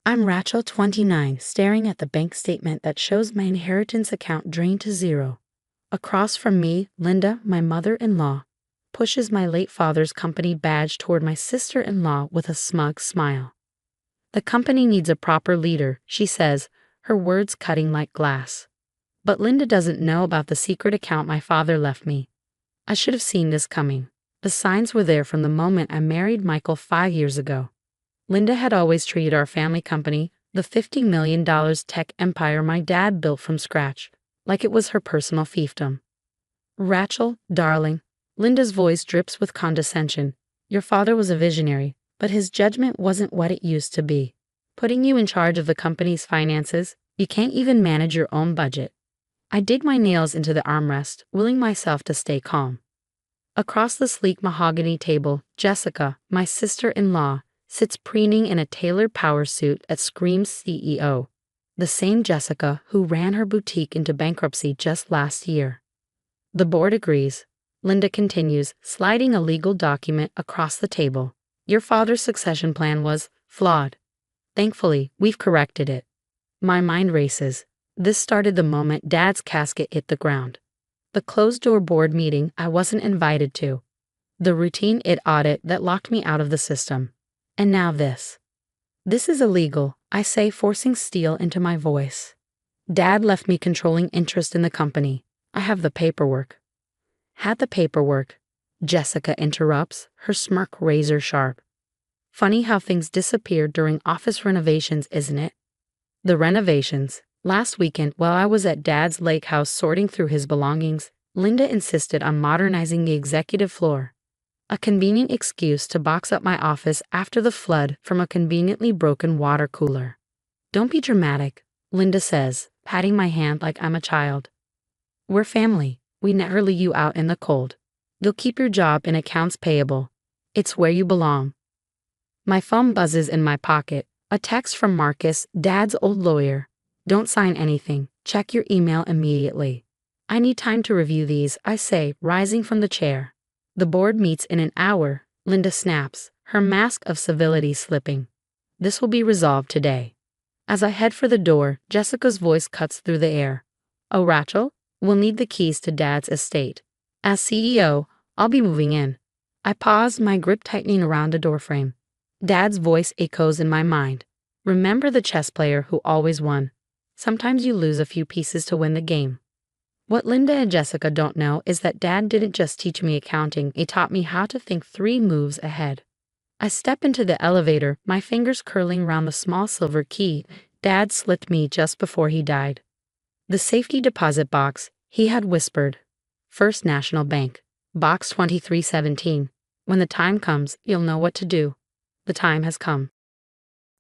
I'm Rachel, 29, staring at the bank statement that shows my inheritance account drained to zero. Across from me, Linda, my mother-in-law, pushes my late father's company badge toward my sister-in-law with a smug smile. The company needs a proper leader, she says, her words cutting like glass. But Linda doesn't know about the secret account my father left me. I should have seen this coming. The signs were there from the moment I married Michael 5 years ago. Linda had always treated our family company, the $50 million tech empire my dad built from scratch, like it was her personal fiefdom. Rachel, darling, Linda's voice drips with condescension. Your father was a visionary, but his judgment wasn't what it used to be. Putting you in charge of the company's finances, you can't even manage your own budget. I dig my nails into the armrest, willing myself to stay calm. Across the sleek mahogany table, Jessica, my sister-in-law, sits preening in a tailored power suit that screams CEO. The same Jessica who ran her boutique into bankruptcy just last year. The board agrees. Linda continues, sliding a legal document across the table. Your father's succession plan was flawed. Thankfully, we've corrected it. My mind races. This started the moment Dad's casket hit the ground. The closed-door board meeting I wasn't invited to. The routine audit that locked me out of the system. And now this. This is illegal, I say, forcing steel into my voice. Dad left me controlling interest in the company. I have the paperwork. Had the paperwork, Jessica interrupts, her smirk razor sharp. Funny how things disappeared during office renovations, isn't it? The renovations. Last weekend, while I was at Dad's lake house sorting through his belongings, Linda insisted on modernizing the executive floor. A convenient excuse to box up my office after the flood from a conveniently broken water cooler. Don't be dramatic, Linda says, patting my hand like I'm a child. We're family. We never leave you out in the cold. You'll keep your job in accounts payable. It's where you belong. My phone buzzes in my pocket. A text from Marcus, Dad's old lawyer. Don't sign anything. Check your email immediately. I need time to review these, I say, rising from the chair. The board meets in an hour, Linda snaps, her mask of civility slipping. This will be resolved today. As I head for the door, Jessica's voice cuts through the air. Oh, Rachel, we'll need the keys to Dad's estate. As CEO, I'll be moving in. I pause, my grip tightening around the doorframe. Dad's voice echoes in my mind. Remember the chess player who always won. Sometimes you lose a few pieces to win the game. What Linda and Jessica don't know is that Dad didn't just teach me accounting, he taught me how to think 3 moves ahead. I step into the elevator, my fingers curling around the small silver key Dad slipped me just before he died. The safety deposit box, he had whispered. First National Bank, box 2317. When the time comes, you'll know what to do. The time has come.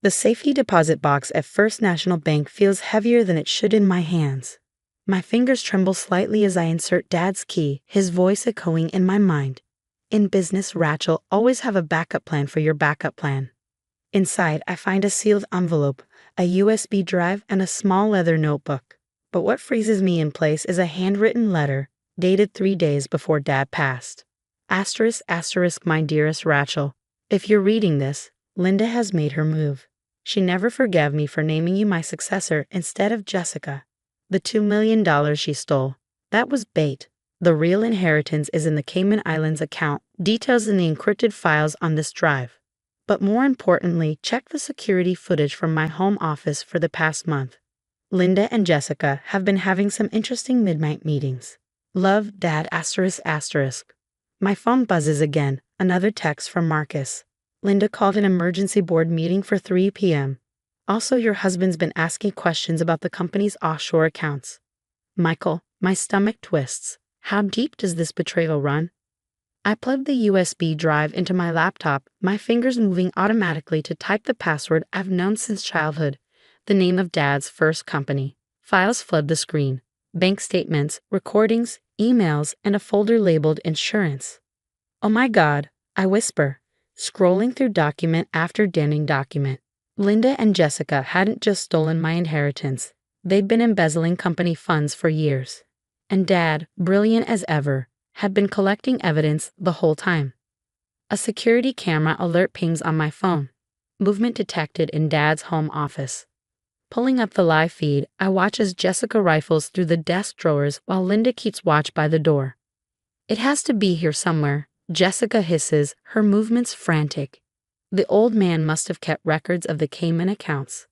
The safety deposit box at First National Bank feels heavier than it should in my hands. My fingers tremble slightly as I insert Dad's key, his voice echoing in my mind. In business, Rachel, always have a backup plan for your backup plan. Inside, I find a sealed envelope, a USB drive, and a small leather notebook. But what freezes me in place is a handwritten letter, dated 3 days before Dad passed. Asterisk, asterisk, my dearest Rachel. If you're reading this, Linda has made her move. She never forgave me for naming you my successor instead of Jessica. The $2 million she stole, that was bait. The real inheritance is in the Cayman Islands account, details in the encrypted files on this drive. But more importantly, check the security footage from my home office for the past month. Linda and Jessica have been having some interesting midnight meetings. Love, Dad, asterisk, asterisk. My phone buzzes again, another text from Marcus. Linda called an emergency board meeting for 3 p.m. Also, your husband's been asking questions about the company's offshore accounts. Michael, my stomach twists. How deep does this betrayal run? I plug the USB drive into my laptop, my fingers moving automatically to type the password I've known since childhood, the name of Dad's first company. Files flood the screen. Bank statements, recordings, emails, and a folder labeled insurance. Oh my God, I whisper, scrolling through document after damning document. Linda and Jessica hadn't just stolen my inheritance. They'd been embezzling company funds for years. And Dad, brilliant as ever, had been collecting evidence the whole time. A security camera alert pings on my phone. Movement detected in Dad's home office. Pulling up the live feed, I watch as Jessica rifles through the desk drawers while Linda keeps watch by the door. It has to be here somewhere, Jessica hisses, her movements frantic. The old man must have kept records of the Cayman accounts.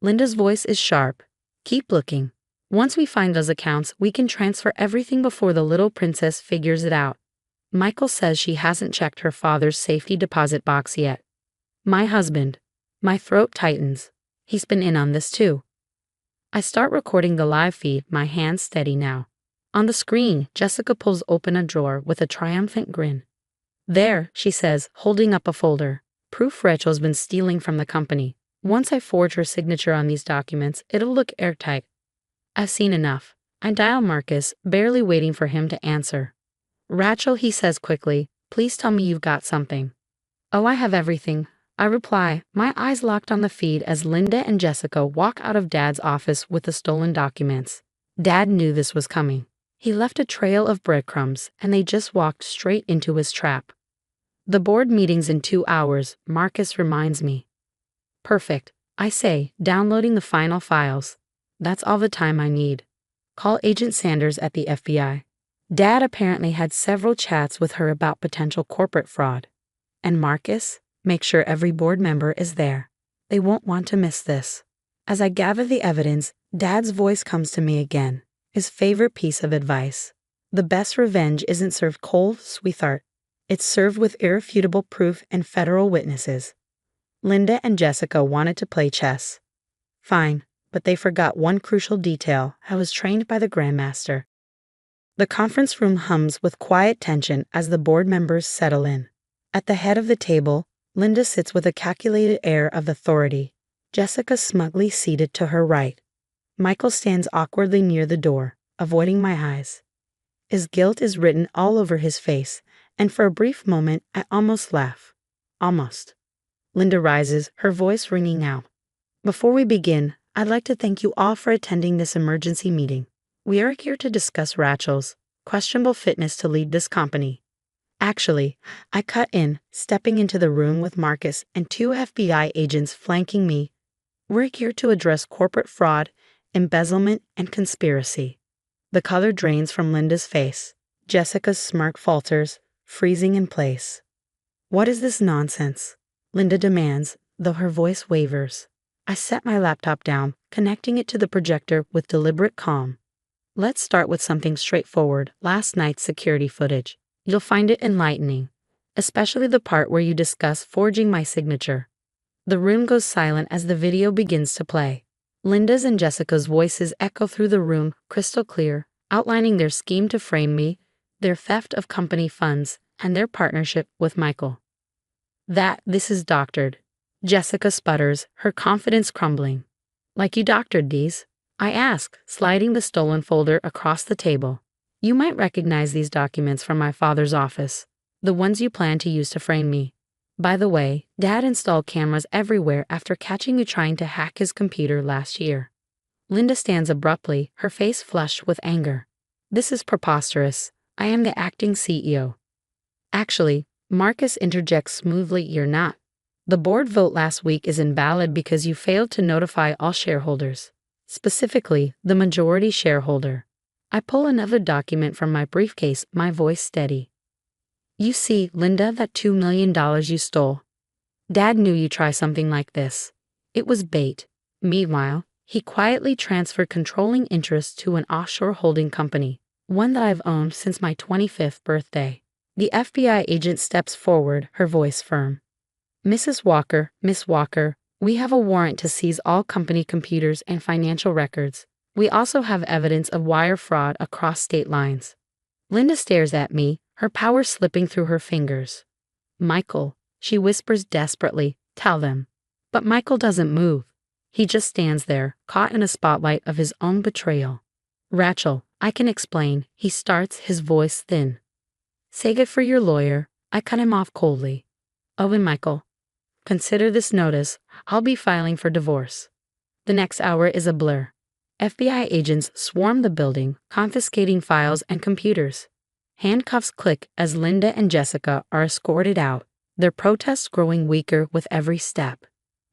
Linda's voice is sharp. Keep looking. Once we find those accounts, we can transfer everything before the little princess figures it out. Michael says she hasn't checked her father's safety deposit box yet. My husband. My throat tightens. He's been in on this too. I start recording the live feed, my hands steady now. On the screen, Jessica pulls open a drawer with a triumphant grin. There, she says, holding up a folder. Proof Rachel's been stealing from the company. Once I forge her signature on these documents, it'll look airtight. I've seen enough. I dial Marcus, barely waiting for him to answer. Rachel, he says quickly, please tell me you've got something. Oh, I have everything. I reply, my eyes locked on the feed as Linda and Jessica walk out of Dad's office with the stolen documents. Dad knew this was coming. He left a trail of breadcrumbs, and they just walked straight into his trap. The board meeting's in 2 hours, Marcus reminds me. Perfect, I say, downloading the final files. That's all the time I need. Call Agent Sanders at the FBI. Dad apparently had several chats with her about potential corporate fraud. And Marcus? Make sure every board member is there. They won't want to miss this. As I gather the evidence, Dad's voice comes to me again. His favorite piece of advice. The best revenge isn't served cold, sweetheart. It's served with irrefutable proof and federal witnesses. Linda and Jessica wanted to play chess. Fine, but they forgot one crucial detail. I was trained by the Grandmaster. The conference room hums with quiet tension as the board members settle in. At the head of the table, Linda sits with a calculated air of authority. Jessica smugly seated to her right. Michael stands awkwardly near the door, avoiding my eyes. His guilt is written all over his face, and for a brief moment I almost laugh. Almost. Linda rises, her voice ringing out. Before we begin, I'd like to thank you all for attending this emergency meeting. We are here to discuss Rachel's questionable fitness to lead this company. Actually, I cut in, stepping into the room with Marcus and 2 FBI agents flanking me. We're here to address corporate fraud, embezzlement, and conspiracy. The color drains from Linda's face. Jessica's smirk falters, freezing in place. What is this nonsense? Linda demands, though her voice wavers. I set my laptop down, connecting it to the projector with deliberate calm. Let's start with something straightforward, last night's security footage. You'll find it enlightening, especially the part where you discuss forging my signature. The room goes silent as the video begins to play. Linda's and Jessica's voices echo through the room, crystal clear, outlining their scheme to frame me, their theft of company funds, and their partnership with Michael. This is doctored. Jessica sputters, her confidence crumbling. Like you doctored these? I ask, sliding the stolen folder across the table. You might recognize these documents from my father's office, the ones you plan to use to frame me. By the way, Dad installed cameras everywhere after catching you trying to hack his computer last year. Linda stands abruptly, her face flushed with anger. This is preposterous. I am the acting CEO. Actually, Marcus interjects smoothly, you're not. The board vote last week is invalid because you failed to notify all shareholders, specifically the majority shareholder. I pull another document from my briefcase, my voice steady. You see, Linda, that $2 million you stole. Dad knew you'd try something like this. It was bait. Meanwhile, he quietly transferred controlling interest to an offshore holding company, one that I've owned since my 25th birthday. The FBI agent steps forward, her voice firm. Mrs. Walker, Miss Walker, we have a warrant to seize all company computers and financial records. We also have evidence of wire fraud across state lines. Linda stares at me, her power slipping through her fingers. Michael, she whispers desperately, tell them. But Michael doesn't move. He just stands there, caught in a spotlight of his own betrayal. Rachel, I can explain, he starts, his voice thin. Save it for your lawyer. I cut him off coldly. Oh, and Michael, consider this notice. I'll be filing for divorce. The next hour is a blur. FBI agents swarm the building, confiscating files and computers. Handcuffs click as Linda and Jessica are escorted out. their protests growing weaker with every step.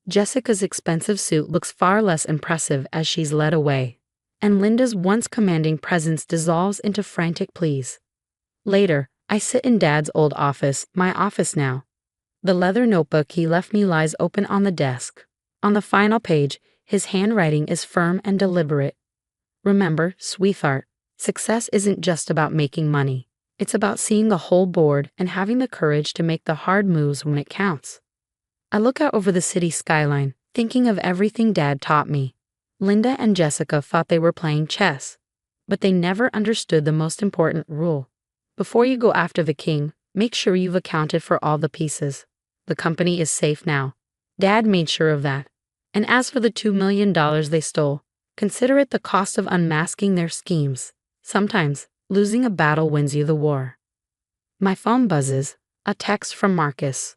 Jessica's expensive suit looks far less impressive as she's led away, and Linda's once commanding presence dissolves into frantic pleas. Later, I sit in Dad's old office, my office now. The leather notebook he left me lies open on the desk. On the final page, his handwriting is firm and deliberate. Remember, sweetheart, success isn't just about making money. It's about seeing the whole board and having the courage to make the hard moves when it counts. I look out over the city skyline, thinking of everything Dad taught me. Linda and Jessica thought they were playing chess, but they never understood the most important rule. Before you go after the king, make sure you've accounted for all the pieces. The company is safe now. Dad made sure of that. And as for the $2 million they stole, consider it the cost of unmasking their schemes. Sometimes, losing a battle wins you the war. My phone buzzes, a text from Marcus.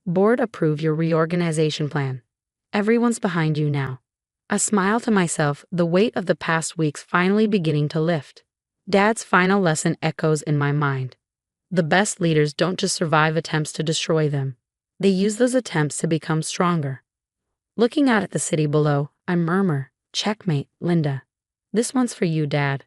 Board approve your reorganization plan. Everyone's behind you now. I smile to myself, the weight of the past weeks finally beginning to lift. Dad's final lesson echoes in my mind. The best leaders don't just survive attempts to destroy them. They use those attempts to become stronger. Looking out at the city below, I murmur, "Checkmate, Linda. This one's for you, Dad."